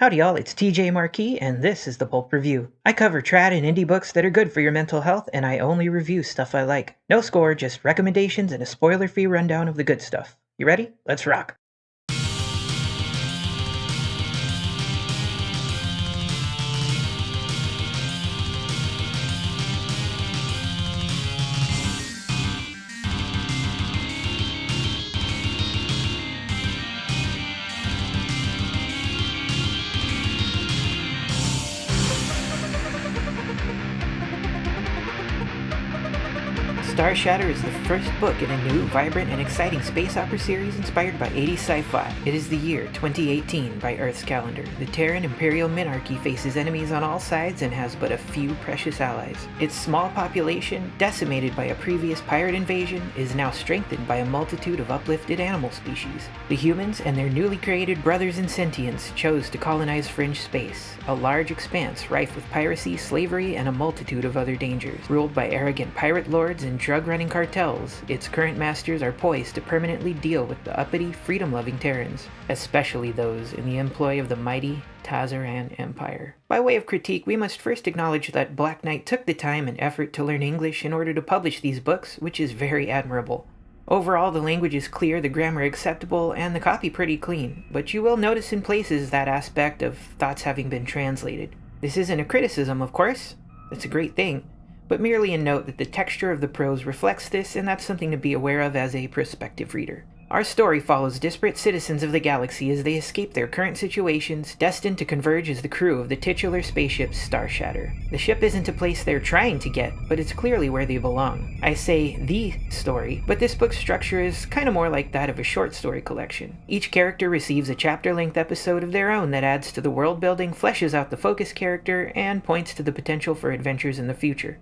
Howdy y'all, it's TJ Marquis, and this is the Pulp Review. I cover trad and indie books that are good for your mental health, and I only review stuff I like. No score, just recommendations and a spoiler-free rundown of the good stuff. You ready? Let's rock! Starshatter is the first book in a new, vibrant, and exciting space opera series inspired by 80s sci-fi. It is the year 2018 by Earth's calendar. The Terran Imperial Minarchy faces enemies on all sides and has but a few precious allies. Its small population, decimated by a previous pirate invasion, is now strengthened by a multitude of uplifted animal species. The humans and their newly created brothers in sentience chose to colonize fringe space, a large expanse rife with piracy, slavery, and a multitude of other dangers. Ruled by arrogant pirate lords and drug-running cartels, its current masters are poised to permanently deal with the uppity, freedom-loving Terrans, especially those in the employ of the mighty Tazaran Empire. By way of critique, we must first acknowledge that Black Knight took the time and effort to learn English in order to publish these books, which is very admirable. Overall, the language is clear, the grammar acceptable, and the copy pretty clean, but you will notice in places that aspect of thoughts having been translated. This isn't a criticism, of course. It's a great thing, but merely a note that the texture of the prose reflects this, and that's something to be aware of as a prospective reader. Our story follows disparate citizens of the galaxy as they escape their current situations, destined to converge as the crew of the titular spaceship Starshatter. The ship isn't a place they're trying to get, but it's clearly where they belong. I say the story, but this book's structure is kinda more like that of a short story collection. Each character receives a chapter-length episode of their own that adds to the world building, fleshes out the focus character, and points to the potential for adventures in the future.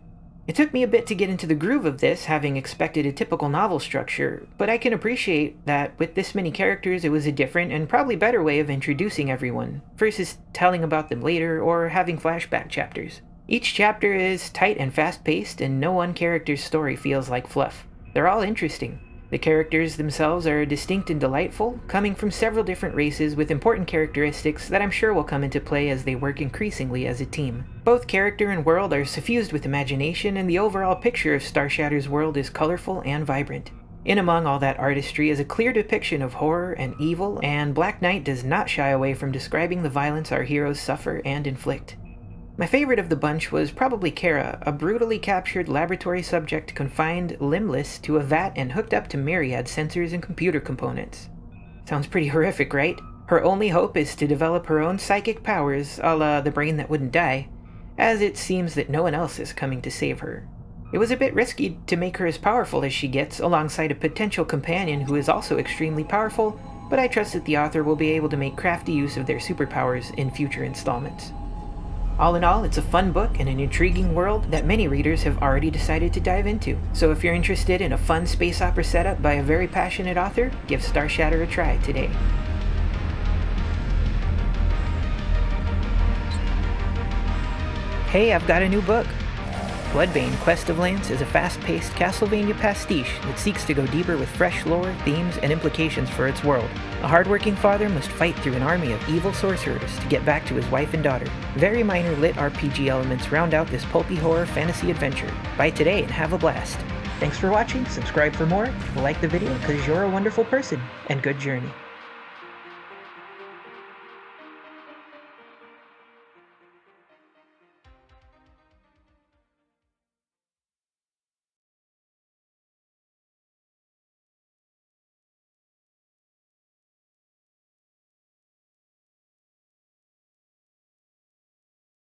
It took me a bit to get into the groove of this, having expected a typical novel structure, but I can appreciate that with this many characters it was a different and probably better way of introducing everyone, versus telling about them later or having flashback chapters. Each chapter is tight and fast-paced, and no one character's story feels like fluff. They're all interesting. The characters themselves are distinct and delightful, coming from several different races with important characteristics that I'm sure will come into play as they work increasingly as a team. Both character and world are suffused with imagination, and the overall picture of Starshatter's world is colorful and vibrant. In among all that artistry is a clear depiction of horror and evil, and Black Knight does not shy away from describing the violence our heroes suffer and inflict. My favorite of the bunch was probably Kara, a brutally captured laboratory subject confined limbless to a vat and hooked up to myriad sensors and computer components. Sounds pretty horrific, right? Her only hope is to develop her own psychic powers, a la the brain that wouldn't die, as it seems that no one else is coming to save her. It was a bit risky to make her as powerful as she gets, alongside a potential companion who is also extremely powerful, but I trust that the author will be able to make crafty use of their superpowers in future installments. All in all, it's a fun book and an intriguing world that many readers have already decided to dive into. So if you're interested in a fun space opera setup by a very passionate author, give Starshatter a try today. Hey, I've got a new book! Bloodbane: Quest of Lance is a fast-paced Castlevania pastiche that seeks to go deeper with fresh lore, themes, and implications for its world. A hardworking father must fight through an army of evil sorcerers to get back to his wife and daughter. Very minor lit RPG elements round out this pulpy horror fantasy adventure. Buy today and have a blast! Thanks for watching, subscribe for more, like the video because you're a wonderful person, and good journey.